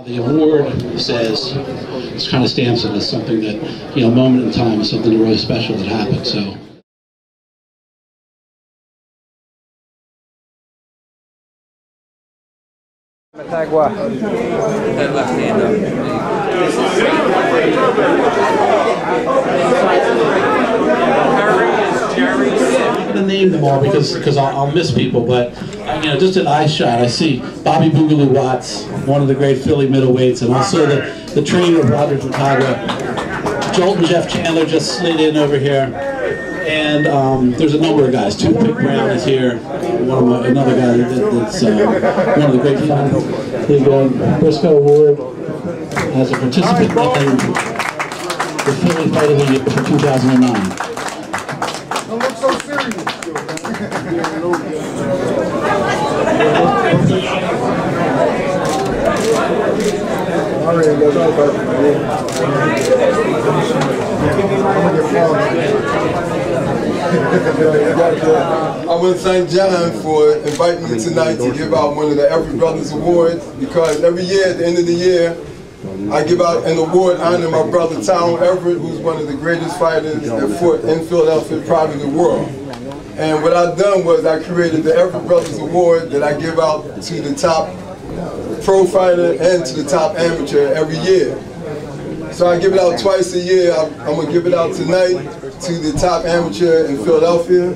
The award says, this kind of stamps it as something that, moment in time, is something really special that happened, so. Mtagwa. I'm going to name them all because I'll miss people, but just an eye shot, I see Bobby Boogaloo Watts, one of the great Philly middleweights, and also the trainer of Rogers Mtagwa. Jolt and Jeff Chandler just slid in over here, and there's a number of guys. Toothpick Brown is here, another guy that's one of the great fighters. The Briscoe Award as a participant in the Philly Fight of the Year for 2009. Don't look so serious. I want to thank John for inviting me tonight to give out one of the Everett Brothers Awards, because every year at the end of the year I give out an award honoring my brother Teon Everett, who's one of the greatest fighters that fought in Philadelphia, probably the world. And what I've done was I created the Everett Brothers Award that I give out to the top pro fighter and to the top amateur every year. So I give it out twice a year. I'm going to give it out tonight to the top amateur in Philadelphia,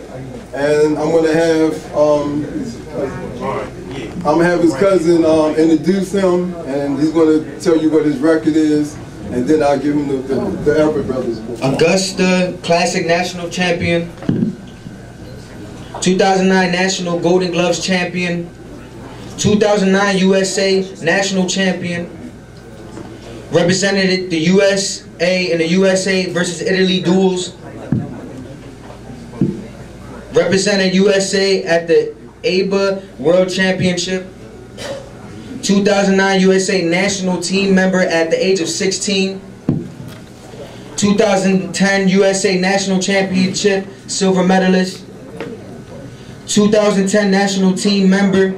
and I'm going to have his cousin introduce him, and he's going to tell you what his record is, and then I'll give him the Everett Brothers Award. Augusta Classic National Champion, 2009 National Golden Gloves Champion, 2009 USA National Champion, represented the USA in the USA versus Italy duels, represented USA at the ABA World Championship, 2009 USA National Team Member at the age of 16, 2010 USA National Championship Silver Medalist, 2010 National Team Member,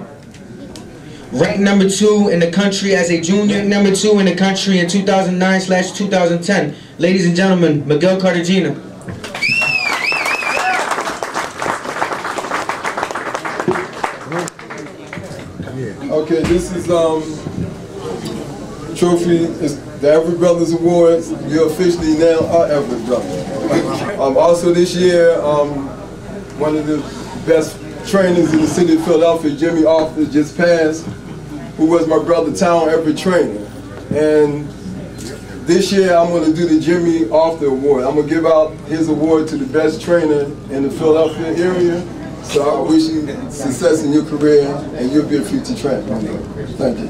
ranked number 2 in the country as a junior, number 2 in the country in 2009/2010. Ladies and gentlemen, Miguel Cartagena. Okay, this is trophy. It's the Everett Brothers Awards. You officially now are Everett Brothers. Also this year, one of the best trainers in the city of Philadelphia, Jimmy Arthur, just passed, who was my brother Teon Everett trainer. And this year I'm going to do the Jimmy Arthur Award. I'm going to give out his award to the best trainer in the Philadelphia area. So I wish you success in your career, and you'll be a future trainer. Thank you.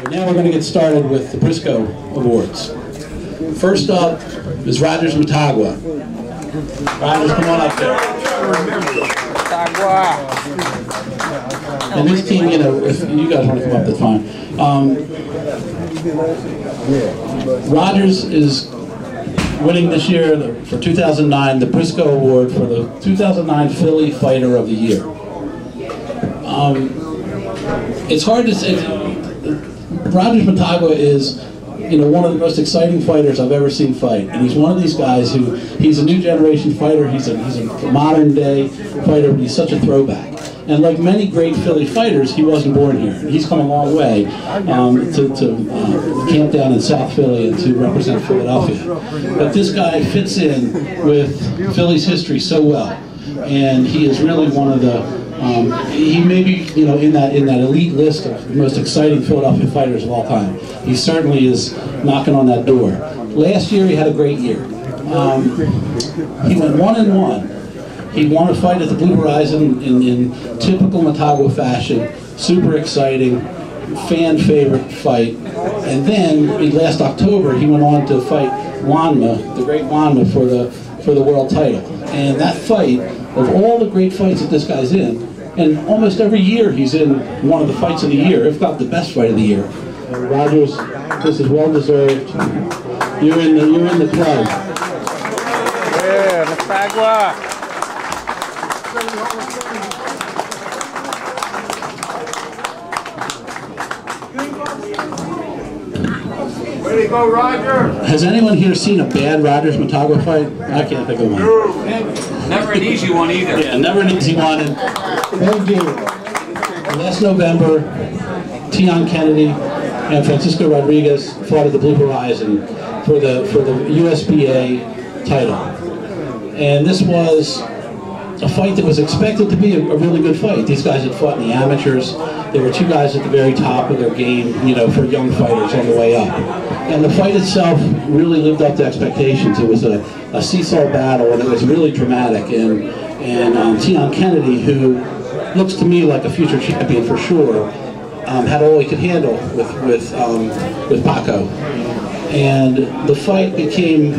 Now we're going to get started with the Briscoe Awards. First up is Rogers Mtagwa. Rogers, come on up there. And this team, if you guys want to come up, that's fine. Rogers is winning this year for 2009 the Briscoe Award for the 2009 Philly Fighter of the Year. It's hard to say. Rogers Mtagwa is one of the most exciting fighters I've ever seen fight, and he's one of these guys who, he's a new generation fighter, he's a modern day fighter, but he's such a throwback. And like many great Philly fighters, he wasn't born here. He's come a long way to camp down in South Philly and to represent Philadelphia. But this guy fits in with Philly's history so well, and he is really one of the he may be, in that elite list of the most exciting Philadelphia fighters of all time. He certainly is knocking on that door. Last year he had a great year. He went 1-1. He won a fight at the Blue Horizon in typical Mtagwa fashion. Super exciting, fan favorite fight. And then last October he went on to fight Wanma, the great Wanma, for the world title. And that fight, of all the great fights that this guy's in, and almost every year he's in one of the fights of the year, if not the best fight of the year. Rogers, this is well deserved. You're in the club. Yeah, Mtagwa. Ready to go, Roger? Has anyone here seen a bad Rogers Mtagwa fight? I can't think of one. Never an easy one either. Yeah, never an easy one. And last November, Teon Kennedy and Francisco Rodriguez fought at the Blue Horizon for the USBA title. And this was a fight that was expected to be a really good fight. These guys had fought in the amateurs. There were two guys at the very top of their game, you know, for young fighters on the way up. And the fight itself really lived up to expectations. It was a seesaw battle, and it was really dramatic. And Teon Kennedy, who looks to me like a future champion for sure, had all he could handle with Paco. And the fight became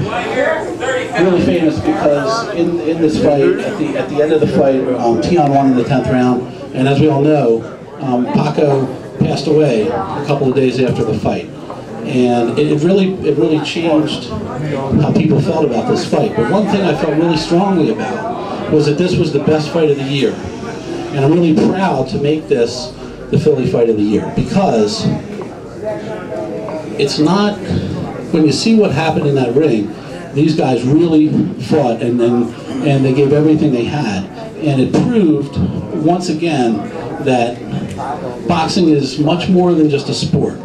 really famous because in this fight, at the end of the fight, Teon won in the 10th round, and as we all know, Paco passed away a couple of days after the fight. And it really changed how people felt about this fight. But one thing I felt really strongly about was that this was the best fight of the year. And I'm really proud to make this the Philly fight of the year, because it's not, when you see what happened in that ring, these guys really fought and they gave everything they had. And it proved, once again, that boxing is much more than just a sport.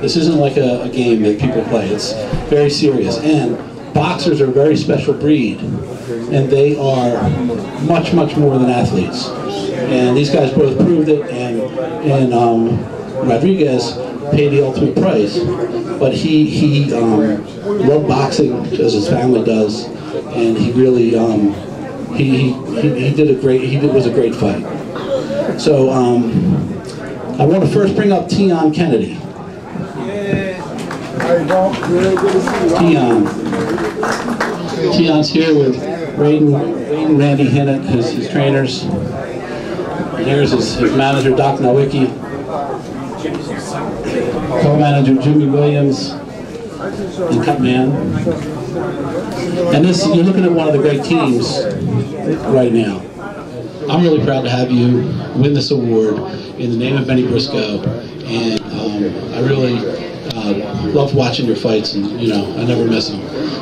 This isn't like a game that people play. It's very serious. And boxers are a very special breed. And they are much, much more than athletes. And these guys both proved it. And Rodriguez paid the ultimate price. But he loved boxing as his family does. And he really, he was a great fight. So I want to first bring up Teon Kennedy. Teon's here with Raiden and Randy Hinnett, his trainers. Here's his manager, Doc Nowicki. Co-manager Jimmy Williams and Cutman. And this, you're looking at one of the great teams right now. I'm really proud to have you win this award in the name of Benny Briscoe, and I really love watching your fights, and you know, I never miss them.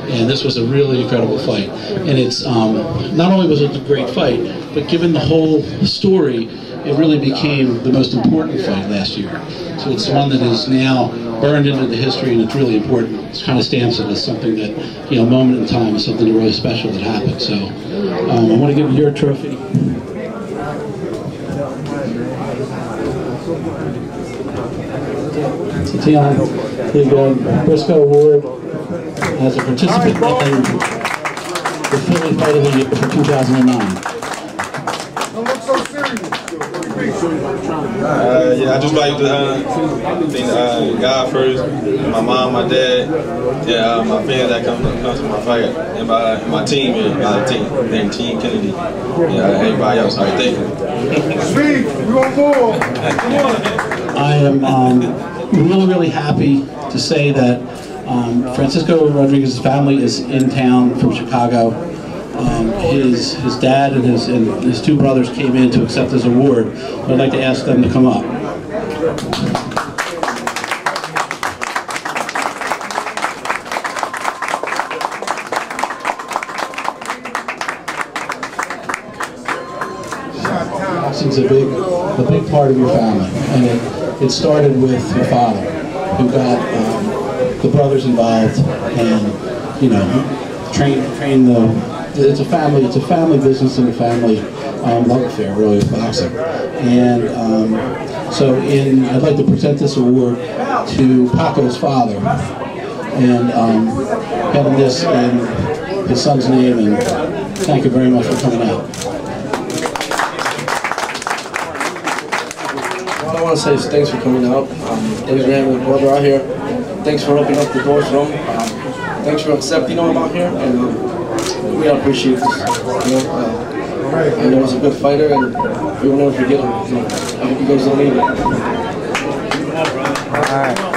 And this was a really incredible fight, and it's not only was it a great fight, but given the whole story, it really became the most important fight last year. So it's one that is now burned into the history, and it's really important. It kind of stamps it as something that, you know, moment in time, is something really special that happened. So I want to give you your trophy. So Teon, here you go, Briscoe Award as a participant in the Philly Fight of the Year for 2009. Don't look so serious. Yeah, I just like to thank God first, my mom, my dad, and my fans that come to my fight, and my team, and Team Kennedy, and everybody else. All right, thank you. Speak, we want more. I am really, really happy to say that Francisco Rodriguez's family is in town from Chicago. His dad and his two brothers came in to accept his award. I'd like to ask them to come up. Boxing's a big part of your family, and it started with your father, who got the brothers involved, and you know, train the. It's a family business and a family love affair, really, with boxing. And so I'd like to present this award to Paco's father, and having this in his son's name, and thank you very much for coming out. All I want to say is thanks for coming out. Thanks for having my brother out here. Thanks for opening up the doors for him. Thanks for accepting him out here, and we all appreciate this. You know, I know he's a good fighter, and we will never forget him. So I hope you guys don't need it. All right.